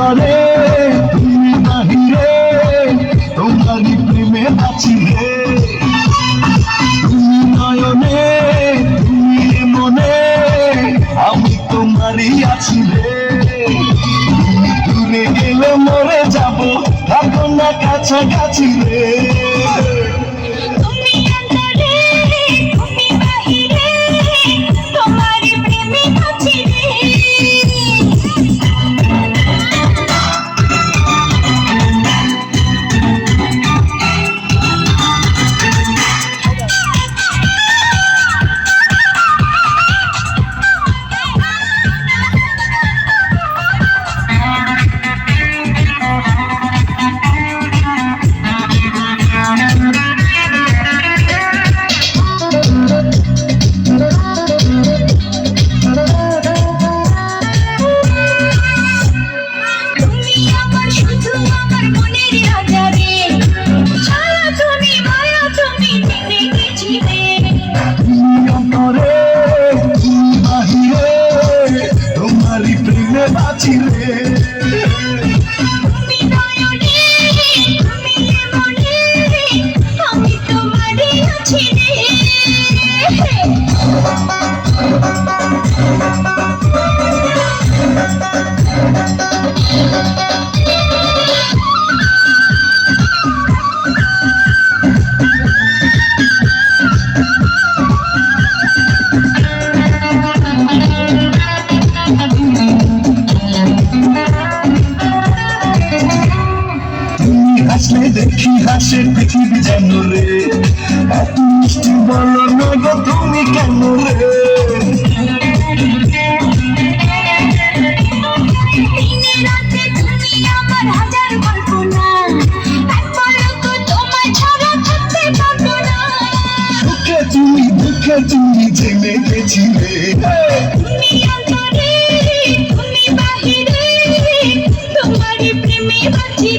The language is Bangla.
অন্তরে তুমি বাহিরে তোমারই প্রেমে আছি রে তুমি নয়নে তুমি মনে আমি তোমারই আছি রে দূরে গেলে মরে যাব থাকো না কাছাকাছি রে বাঁচি রে তুমি নয়নে তুমি মনে আমি তোমারই আছি রে হাসলে দেখি হাসে পৃথিবী যেন রে এত মিষ্টি বলো না গো তুমি কেন রে দিনে রাতে তুমি আমার হাজার কল্পনা এক পলকে তোমায় ছাড়া থাকতে পারবো না দুঃখে তুমি জেনে গেছিলে তুমি অন্তরে তুমি বাহিরে তোমারই প্রেমে বাঁচি